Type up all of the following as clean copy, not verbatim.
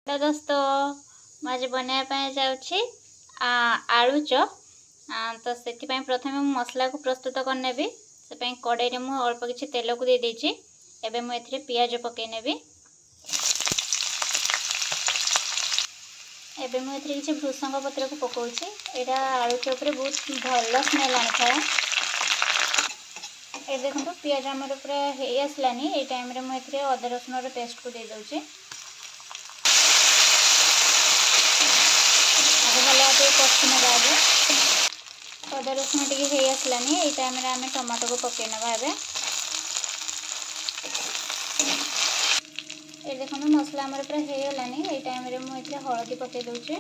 तो दोस्तों मैं आज बनाया जाऊँगी आलू चॉप। तो से प्रथम मसला को प्रस्तुत करनेबी से कड़ाई रे मु अल्प किछि तेल को दे देछि। एबे मु एथिरे पियाज पकै नेबी। एबे मु एथिरे किछि भृषंग पत्र को पकोछि। एटा आलू चॉप रे बहुत भल स्मेल आनिଥାଏ। ए देखंतु पियाज हमर पूरा हे आसलानी। ए टाइम रे मु एथिरे अदरक रसुन रो पेस्ट को दे दउछि। अदरक रसुन टी हो आसलानी। ये टाइम आम टमाटो को पकई नवा। ये देखो मसला आमर पूरा हो गलानी। ये टाइम मुझे हलदी पकई दूचे,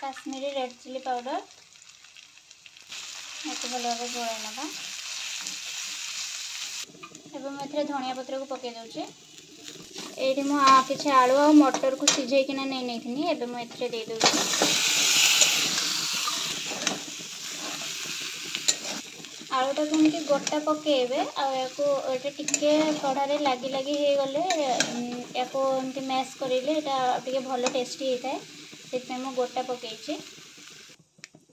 काश्मीरी रेड चिली पाउडर भल भाव गोल नवा। एवं मुझे धनिया पत्र को पकई दूचे। ये मुझे आलू और मटर को सीझेकिना नहीं थी। एवं मुझे दे दूचे। आलूटा को एमती गोटा पकेबे टिके कढ़ारे लगी लगी हो गले एमती मैश करेले टे भल टेस्टी होता है। से मु गोटा पकई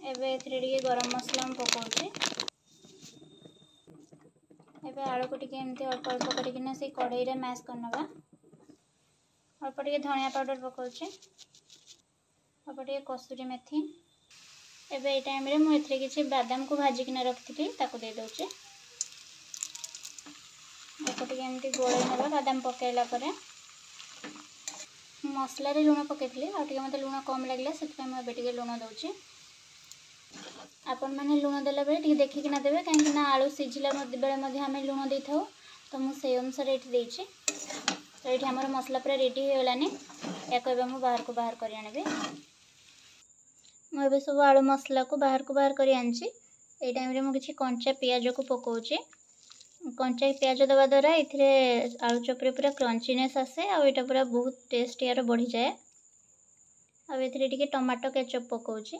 एबे टे गरम मसला पकाउछि। एबे आलू को टिके एमती अल्प अल्प करकिना से कढ़ाई रे मैश करनवा। अल्प टिके धनिया पाउडर पकाउछि, अल्प टिके कसूरी मेथी। एबे ए टाइम रे मु एथरे किछि बादाम को भाजिकिना रखिथि ताको दे दउचे। टिके एमती गोळै नबा। बादाम पकेला परे मसला रे लूण पकेइथि आ टिके मते लूण कम लागला सेति मु एबे टिके लूण दउचे। आपन माने लूण देला बेले टिके देखिकिना देबे काहे ना आलू सिझिला बेले मध्ये हम लूण देथौ। तो मु से अनुसार एठी देछि। तो एठी हमर मसला पूरा रेडी हो गलानी। एको एबे मु बाहर करि आनेबे। मुझे सब आलू मसला को बाहर कर आनछि। ए टाइम रे मु किछि कंचा पियाज को पकाउछि। कंचा पियाज दबा द्वारा इथिरे आलू चॉप रे पूरा क्रंचीनेस आसे आ एटा पूरा बहुत टेस्ट यार बढ़ी जाए। आ एथिरे टिके टमाटो केचप पकाउछि।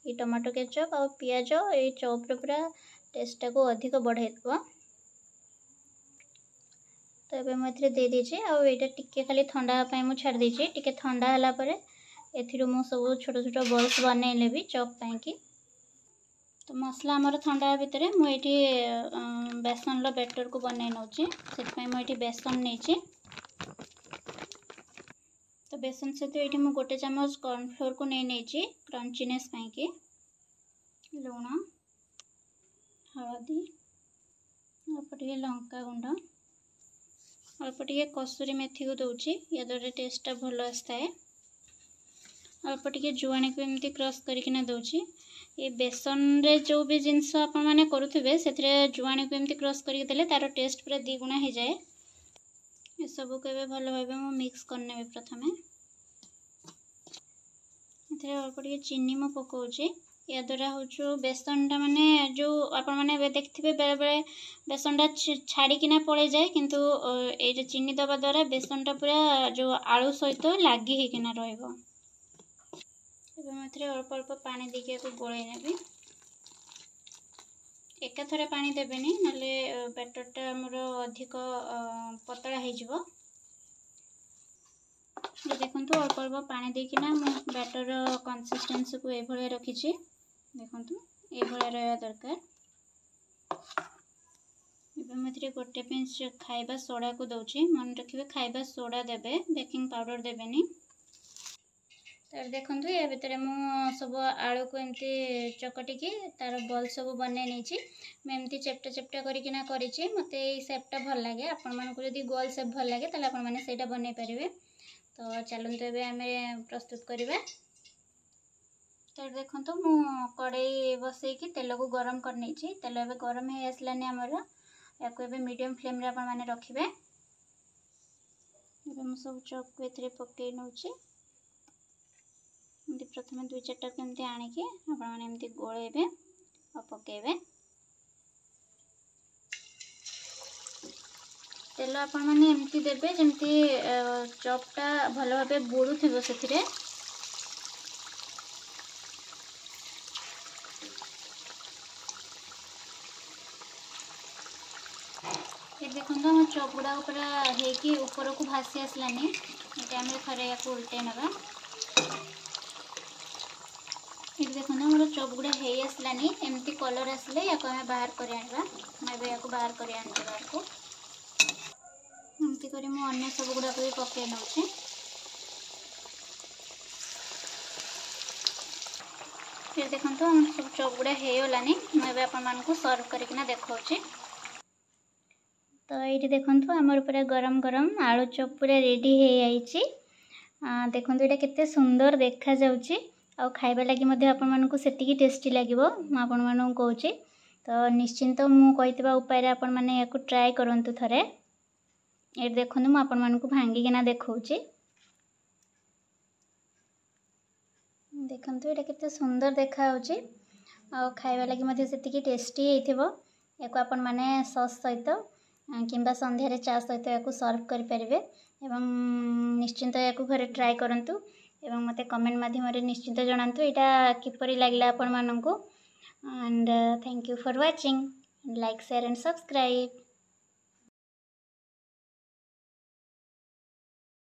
ई टमाटो केचप आ पियाज ए चॉप रे पूरा टेस्ट को अधिक बढ़ाई दबो। तो एबे मु एथिरे दे देछि आ एटा टिके खाली ठंडा पय मु छाड़ देछि। टिके ठंडा हला परे एथिरो मु सब छोट छोट बॉल्स बनै लेबी चॉप पई की। तो मसला हमर ठंडा भितरे मु एठी बेसन लो बैटर को बनै नउची। सेत पई मु एठी बेसन नेछि। तो बेसन से तो एठी मु गोटे चम्मच कॉर्नफ्लोर को नेछि क्रंचीनेस पई की। लूण, हळदी, अल्प टिके लंका गुंड, अल्प टिके कसूरी मेथी को दउची। या द्वारा टेस्ट भल आस्ता है। अल्प टिके जुआणी को एमती क्रश करकिना दउची। ये बेसन रे जो भी जिनस आपण माने करूथिबे सेथरे जुआणी को एमती क्रश करके देले तार टेस्ट पूरा द्विगुणा हो जाए। ये सब को भल भाबे मु मिक्स करनेबे। प्रथमे एथरे अल्प टिके चीनी मु पकाउची। या द्वारा होचो बेसन टा माने जो आपण माने देखथिबे बेले बेले बेसन टा छाड़ी किना पड़े जाए, किंतु ए जे चीनी दबा द्वारा बेसन टा पूरा जो आलू सहित लागी हे किना रहइबो। अल्प अल्प पानी देके गोलै नेबी। एका थरे पानी देबेनी नले बैटरटा हमर अधिक पतला हो जिवो। देखंतु अल्प अल्प पानी देके ना मु बैटर कंसिस्टेंसी को ए भले रखिछि। देखंतु ए भले रहया दरकार। एबे मथरे गोटे पिंच खाइबा सोडा को दउछि। मन रखिबे खाइबा सोडा देबे, बेकिंग पाउडर देबेनी। तर देखंतु या भितर मु सब आलू को एमती चकटिकी तार बॉल सब बनै नेछि। मैं एमती चेप्टा चेप्टा करिकिना करिछि। मते ए शेपटा भल लागे। आपण मानको जदी गोल शेप भल लागे तले आपण माने सेटा बनै परिबे। तो चलंतु एबे हमें प्रस्तुत करिबा। तर देखंतु मु कढ़ाई बसै की तेल को गरम कर नेछि। तेल एबे गरम हे आसलानी हमर। याको एबे मीडियम फ्लेम रे आपण माने रखिबे। एबे मु सब चॉप को एथरे पकै नउछि। प्रथम 2-4 केमती आनिकी आपण माने एमती गोळेबे आ पकेबे। तेल आपण माने एमती देबे जेमती चॉपटा भलो भाबे बोडुथिबो सेथिरे। ये देखो आम चप गुड़ा पूरा होगी ऊपर को भासी आसलानी ये टाइम थे या उल्टे नवा ये देखो मोर चप गुड़ा हो आसलानी एमती कलर आसले या बाहर कर आने या बाहर कर आने बाहर को एमती कर अन्य सब गुड़ा भी पकई नौचे फिर देखो सब चप गुड़ा होगलानी मुझे आपको सर्व करना देखा तो ये देखो आमर पूरा गरम गरम आलू चप पूरा रेडी हो जाइए देखो यहाँ केते सुंदर देखा जाउची आ खाइबा लगी आपको सेतिकी टेस्टी लगे मुझे कौचे तो निश्चिंत मु कहितबा उपाय आपण मैंने या ट्राए करंतु थरे ये देखो मुझे आपको भांगिकिना देखौची देखो ये केते सुंदर देखा आ खाइबा लगी सेतिकी टेस्टी होइथिबो याको आपण माने सॉस सहित किंबा संध्यारे चा सहित या सर्व करें निश्चिंत या घरे ट्राए करंतु एवं मते कमेंट माध्यम निश्चिंत जनातु यहाँ किपरि लागला आपण मानकु and thank you for watching like share and subscribe.